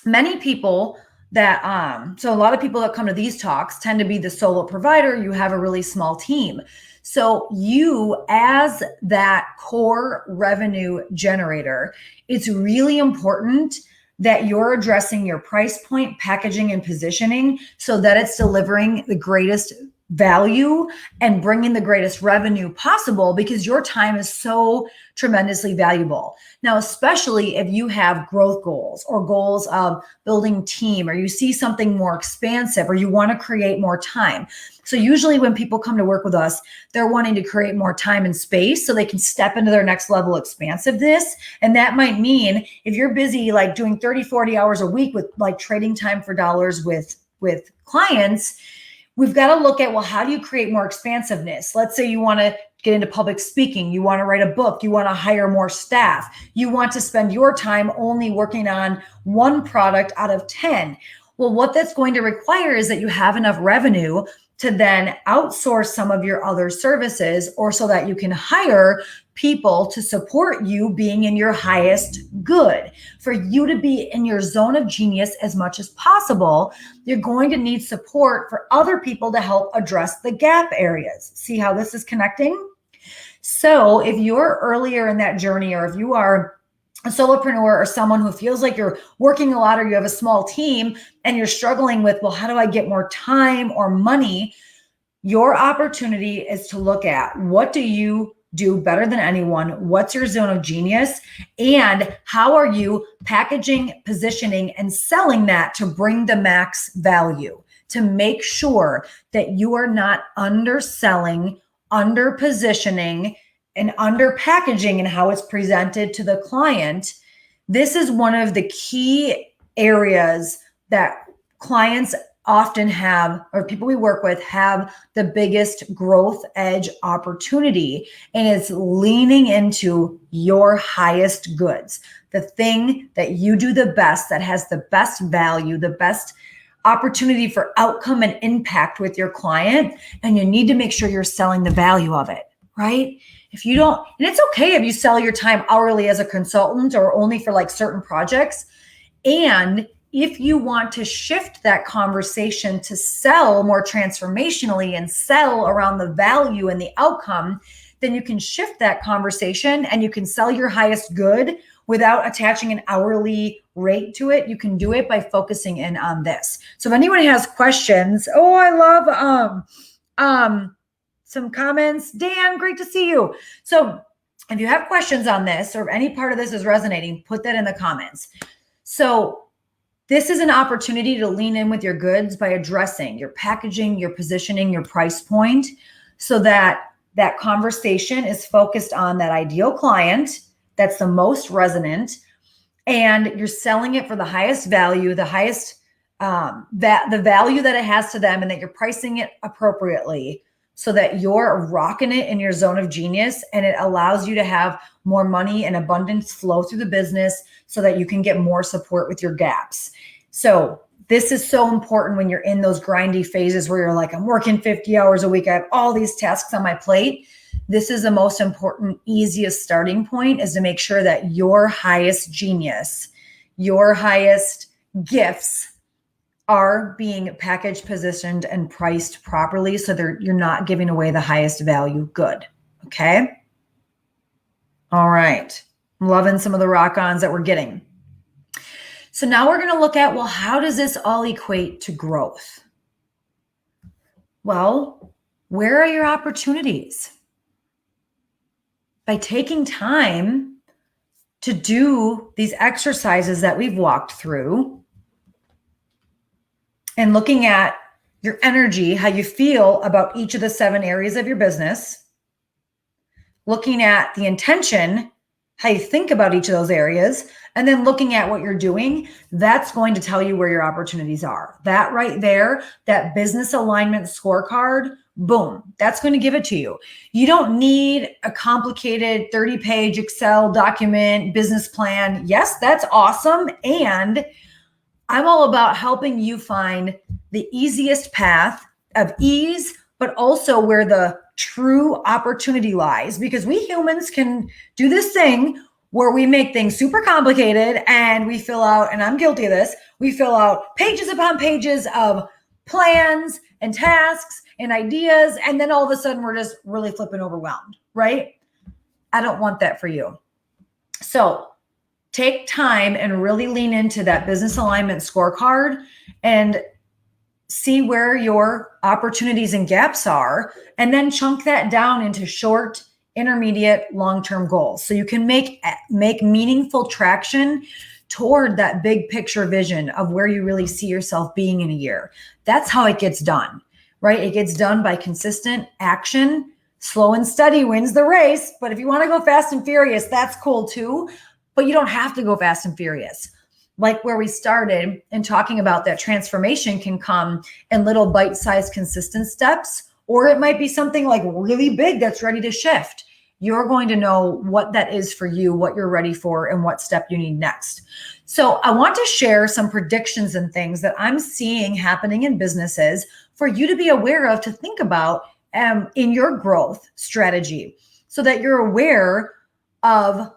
many people so a lot of people that come to these talks tend to be the solo provider. You have a really small team. So you, as that core revenue generator, it's really important that you're addressing your price point, packaging, and positioning so that it's delivering the greatest value and bringing the greatest revenue possible, because your time is so tremendously valuable. Now, especially if you have growth goals or goals of building team, or you see something more expansive, or you want to create more time. So usually when people come to work with us, they're wanting to create more time and space so they can step into their next level expansiveness. And that might mean if you're busy like doing 30, 40 hours a week with like trading time for dollars with clients, we've got to look at, well, how do you create more expansiveness? Let's say you want to get into public speaking, you want to write a book, you want to hire more staff, you want to spend your time only working on one product out of 10. Well, what that's going to require is that you have enough revenue to then outsource some of your other services, or so that you can hire people to support you being in your highest good. For you to be in your zone of genius as much as possible, you're going to need support for other people to help address the gap areas. See how this is connecting? So if you're earlier in that journey, or if you are a solopreneur or someone who feels like you're working a lot, or you have a small team and you're struggling with, well, how do I get more time or money? Your opportunity is to look at, what do you do better than anyone? What's your zone of genius? And how are you packaging, positioning, and selling that to bring the max value, to make sure that you are not underselling, under positioning, and under packaging and how it's presented to the client. This is one of the key areas that clients often have, or people we work with have, the biggest growth edge opportunity. And it's leaning into your highest goods, the thing that you do the best, that has the best value, the best opportunity for outcome and impact with your client. And you need to make sure you're selling the value of it, right? If you don't, and it's okay if you sell your time hourly as a consultant or only for like certain projects. And if you want to shift that conversation to sell more transformationally and sell around the value and the outcome, then you can shift that conversation and you can sell your highest good without attaching an hourly rate to it. You can do it by focusing in on this. So if anyone has questions, I love some comments. Dan, great to see you. So if you have questions on this, or if any part of this is resonating, put that in the comments. So this is an opportunity to lean in with your goods by addressing your packaging, your positioning, your price point, so that that conversation is focused on that ideal client that's the most resonant, and you're selling it for the highest value, the highest the value that it has to them, and that you're pricing it appropriately so that you're rocking it in your zone of genius, and it allows you to have more money and abundance flow through the business so that you can get more support with your gaps. So this is so important when you're in those grindy phases where you're like, I'm working 50 hours a week, I have all these tasks on my plate. This is the most important, easiest starting point, is to make sure that your highest genius, your highest gifts are being packaged, positioned, and priced properly, so you're not giving away the highest value good. Okay. All right. I'm loving some of the rock-ons that we're getting. So now we're going to look at, well, how does this all equate to growth? Well, where are your opportunities? By taking time to do these exercises that we've walked through, and looking at your energy, how you feel about each of the 7 areas of your business, looking at the intention how you think about each of those areas, and then looking at what you're doing, that's going to tell you where your opportunities are. That right there, that business alignment scorecard, boom, that's going to give it to you. You don't need a complicated 30-page Excel document, business plan. Yes, that's awesome. And I'm all about helping you find the easiest path of ease, but also where the true opportunity lies, because we humans can do this thing where we make things super complicated and we fill out, and I'm guilty of this, we fill out pages upon pages of plans and tasks and ideas, and then all of a sudden we're just really flipping overwhelmed, right? I don't want that for you. So take time and really lean into that business alignment scorecard and see where your opportunities and gaps are, and then chunk that down into short, intermediate, long-term goals. So you can make meaningful traction toward that big picture vision of where you really see yourself being in a year. That's how it gets done, right? It gets done by consistent action. Slow and steady wins the race. But if you want to go fast and furious, that's cool too. But you don't have to go fast and furious. Like where we started and talking about that transformation can come in little bite-sized consistent steps, or it might be something like really big that's ready to shift. You're going to know what that is for you, what you're ready for, and what step you need next. So I want to share some predictions and things that I'm seeing happening in businesses for you to be aware of, to think about in your growth strategy, so that you're aware of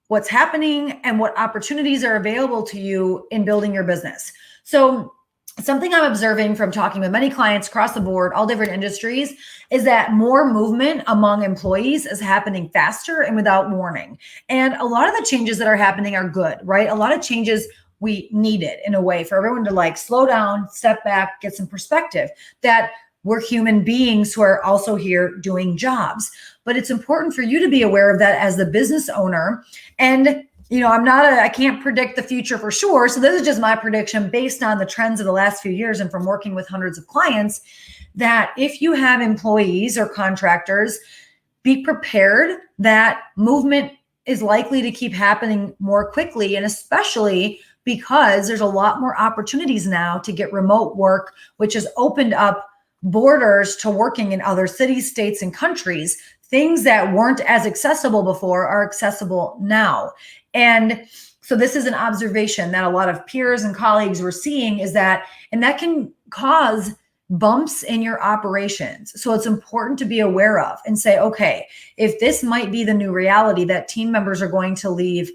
what's happening and what opportunities are available to you in building your business. So something I'm observing from talking with many clients across the board, all different industries, is that more movement among employees is happening faster and without warning. And a lot of the changes that are happening are good, right? A lot of changes we needed in a way for everyone to like slow down, step back, get some perspective that we're human beings who are also here doing jobs. But it's important for you to be aware of that as the business owner. And, you know, I can't predict the future for sure. So this is just my prediction based on the trends of the last few years and from working with hundreds of clients, that if you have employees or contractors, be prepared that movement is likely to keep happening more quickly, and especially because there's a lot more opportunities now to get remote work, which has opened up borders to working in other cities, states, and countries. Things that weren't as accessible before are accessible now. And so this is an observation that a lot of peers and colleagues were seeing, is that, and that can cause bumps in your operations. So it's important to be aware of and say, okay, if this might be the new reality that team members are going to leave,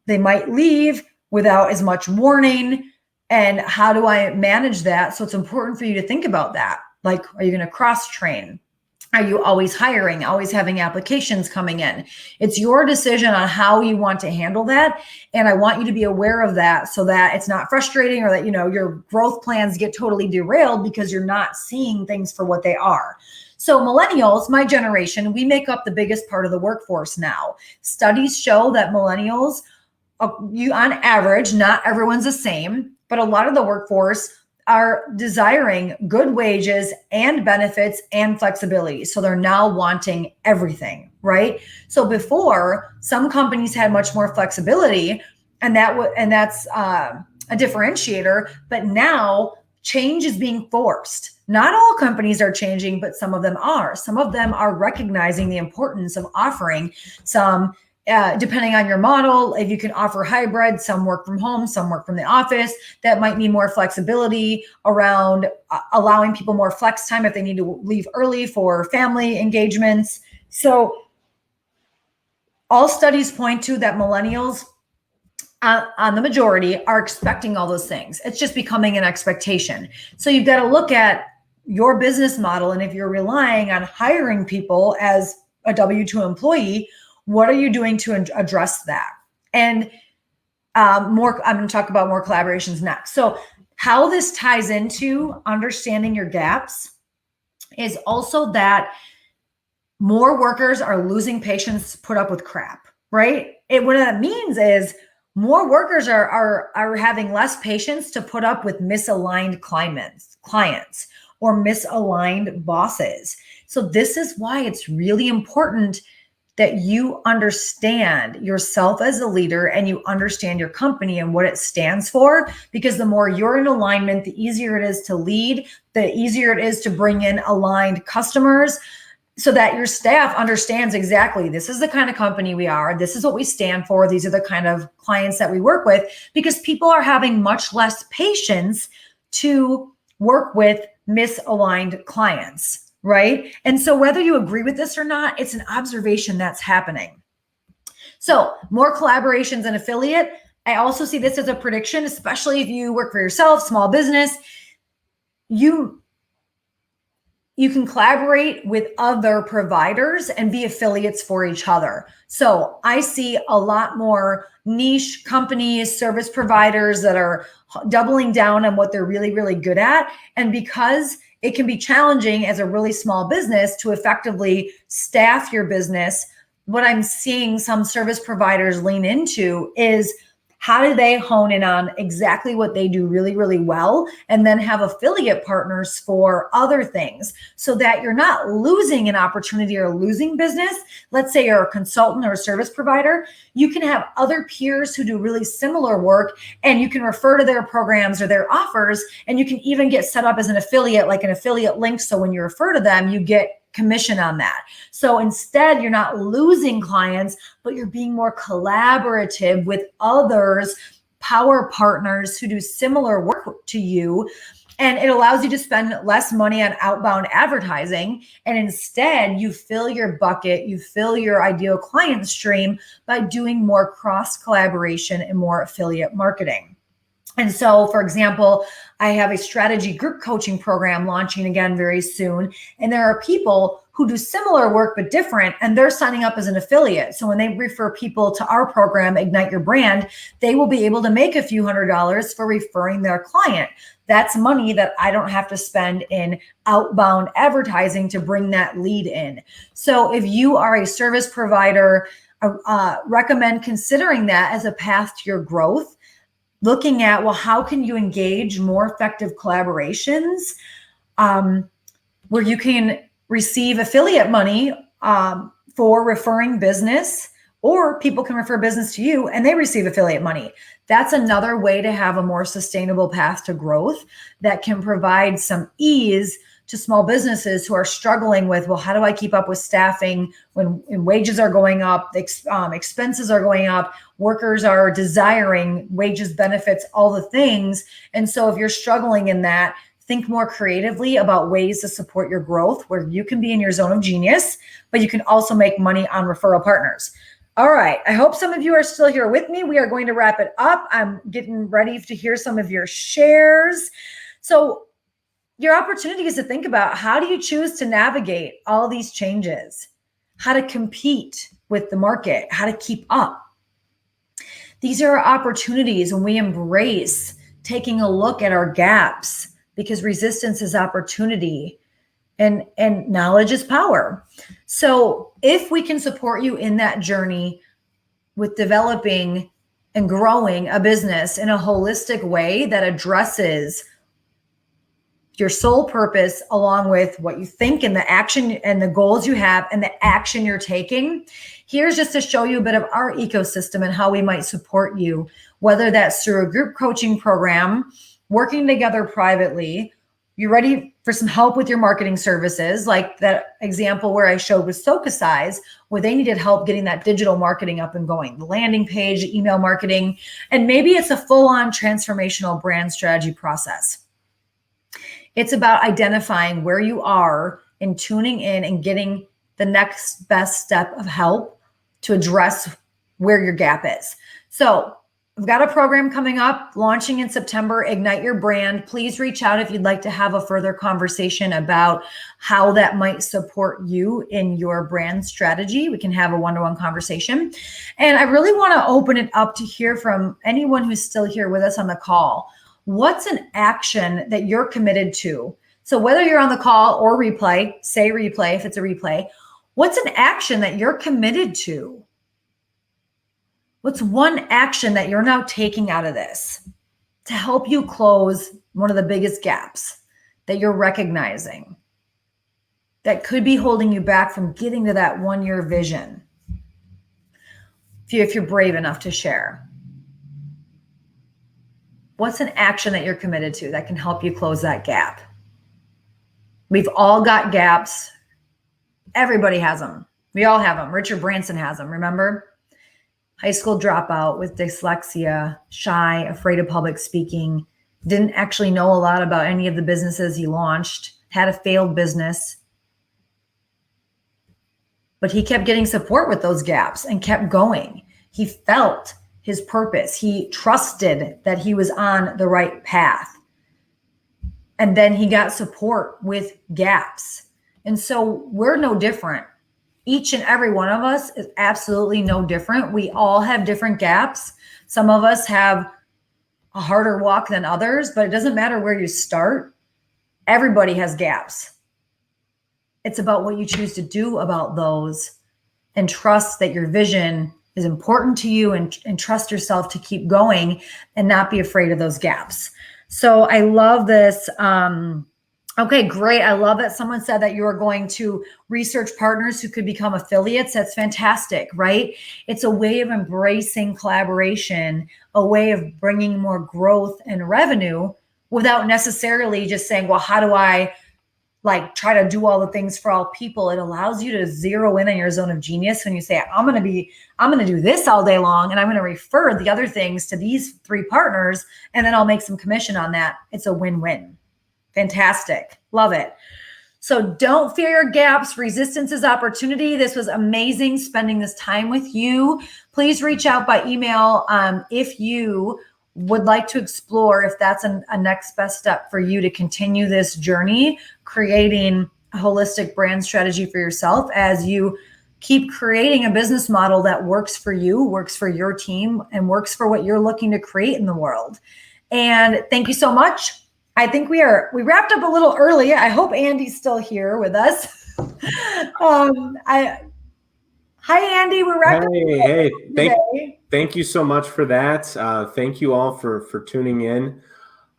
they might leave without as much warning. And how do I manage that? So it's important for you to think about that. Like, are you going to cross train? Are you always hiring, always having applications coming in? It's your decision on how you want to handle that. And I want you to be aware of that so that it's not frustrating, or that, you know, your growth plans get totally derailed because you're not seeing things for what they are. So millennials, my generation, we make up the biggest part of the workforce now. Studies show that millennials, on average, not everyone's the same, but a lot of the workforce are desiring good wages and benefits and flexibility. So they're now wanting everything, right? So before, some companies had much more flexibility, and that's a differentiator. But now change is being forced. Not all companies are changing, but some of them are. Some of them are recognizing the importance of offering some, depending on your model, if you can offer hybrid, some work from home, some work from the office, that might need more flexibility around allowing people more flex time if they need to leave early for family engagements. So all studies point to that millennials, on the majority, are expecting all those things. It's just becoming an expectation. So you've got to look at your business model. And if you're relying on hiring people as a W-2 employee, what are you doing to address that? And I'm going to talk about more collaborations next. So how this ties into understanding your gaps is also that more workers are losing patience to put up with crap, right? What that means is more workers are having less patience to put up with misaligned clients or misaligned bosses. So this is why it's really important that you understand yourself as a leader and you understand your company and what it stands for, because the more you're in alignment, the easier it is to lead, the easier it is to bring in aligned customers, so that your staff understands exactly, this is the kind of company we are, this is what we stand for, these are the kind of clients that we work with, because people are having much less patience to work with misaligned clients, right? And so whether you agree with this or not, it's an observation that's happening. So more collaborations and affiliate. I also see this as a prediction, especially if you work for yourself, small business. You can collaborate with other providers and be affiliates for each other. So I see a lot more niche companies, service providers that are doubling down on what they're really, really good at. And because it can be challenging as a really small business to effectively staff your business, what I'm seeing some service providers lean into is, how do they hone in on exactly what they do really, really well, and then have affiliate partners for other things, so that you're not losing an opportunity or losing business. Let's say you're a consultant or a service provider. You can have other peers who do really similar work, and you can refer to their programs or their offers, and you can even get set up as an affiliate, like an affiliate link. So when you refer to them, you get commission on that. So instead, you're not losing clients, but you're being more collaborative with others, power partners who do similar work to you. And it allows you to spend less money on outbound advertising. And instead, you fill your bucket, you fill your ideal client stream by doing more cross collaboration and more affiliate marketing. And so, for example, I have a strategy group coaching program launching again very soon. And there are people who do similar work but different, and they're signing up as an affiliate. So when they refer people to our program, Ignite Your Brand, they will be able to make a few $100s for referring their client. That's money that I don't have to spend in outbound advertising to bring that lead in. So if you are a service provider, recommend considering that as a path to your growth. Looking at, well, how can you engage more effective collaborations where you can receive affiliate money for referring business, or people can refer business to you and they receive affiliate money. That's another way to have a more sustainable path to growth that can provide some ease to small businesses who are struggling with, well, how do I keep up with staffing when wages are going up, expenses are going up, workers are desiring wages, benefits, all the things. And so if you're struggling in that, think more creatively about ways to support your growth where you can be in your zone of genius, but you can also make money on referral partners. All right. I hope some of you are still here with me. We are going to wrap it up. I'm getting ready to hear some of your shares. So your opportunity is to think about, how do you choose to navigate all these changes, how to compete with the market, how to keep up. These are opportunities when we embrace taking a look at our gaps, because resistance is opportunity and knowledge is power. So if we can support you in that journey with developing and growing a business in a holistic way that addresses your sole purpose, along with what you think and the action and the goals you have and the action you're taking. Here's just to show you a bit of our ecosystem and how we might support you, whether that's through a group coaching program, working together privately. You're ready for some help with your marketing services, like that example where I showed with Socasize, where they needed help getting that digital marketing up and going, the landing page, email marketing, and maybe it's a full-on transformational brand strategy process. It's about identifying where you are and tuning in and getting the next best step of help to address where your gap is. So I've got a program coming up, launching in September, Ignite Your Brand. Please reach out if you'd like to have a further conversation about how that might support you in your brand strategy. We can have a one-to-one conversation. And I really want to open it up to hear from anyone who's still here with us on the call. What's an action that you're committed to? So whether you're on the call or replay, say replay if it's a replay, what's an action that you're committed to? What's one action that you're now taking out of this to help you close one of the biggest gaps that you're recognizing that could be holding you back from getting to that 1-year vision? if you're brave enough to share. What's an action that you're committed to that can help you close that gap? We've all got gaps. Everybody has them. We all have them. Richard Branson has them, remember? High school dropout with dyslexia, shy, afraid of public speaking, didn't actually know a lot about any of the businesses he launched, had a failed business. But he kept getting support with those gaps and kept going. He felt his purpose. He trusted that he was on the right path. And then he got support with gaps. And so we're no different. Each and every one of us is absolutely no different. We all have different gaps. Some of us have a harder walk than others, but it doesn't matter where you start. Everybody has gaps. It's about what you choose to do about those, and trust that your vision is important to you, and trust yourself to keep going and not be afraid of those gaps. So I love this. Okay, great. I love that someone said that you are going to research partners who could become affiliates. That's fantastic, right? It's a way of embracing collaboration, a way of bringing more growth and revenue without necessarily just saying, well, how do I try to do all the things for all people? It allows you to zero in on your zone of genius when you say, I'm going to do this all day long, and I'm going to refer the other things to these 3 partners, and then I'll make some commission on that. It's a win-win. Fantastic. Love it. So don't fear your gaps. Resistance is opportunity. This was amazing spending this time with you. Please reach out by email if you would like to explore if that's a next best step for you to continue this journey, creating a holistic brand strategy for yourself as you keep creating a business model that works for you, works for your team, and works for what you're looking to create in the world. And thank you so much. I think we wrapped up a little early. I hope Andy's still here with us. Hi, Andy. We're wrapped up. Hey, thank you so much for that. Thank you all for tuning in.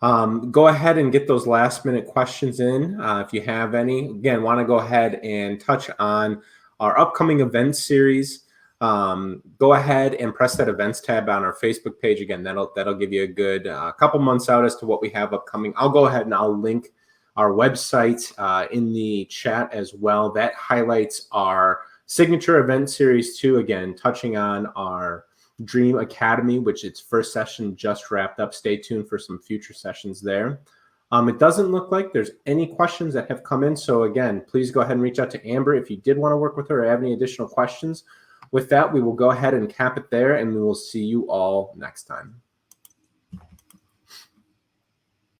Go ahead and get those last minute questions in if you have any. Again, want to go ahead and touch on our upcoming event series. Go ahead and press that events tab on our Facebook page. Again, that'll give you a good couple months out as to what we have upcoming. I'll go ahead and I'll link our website in the chat as well. That highlights our signature event series too. Again, touching on our Dream Academy, which its first session just wrapped up. Stay tuned for some future sessions there. It doesn't look like there's any questions that have come in. So again, please go ahead and reach out to Amber if you did want to work with her or have any additional questions. With that, we will go ahead and cap it there, and we will see you all next time.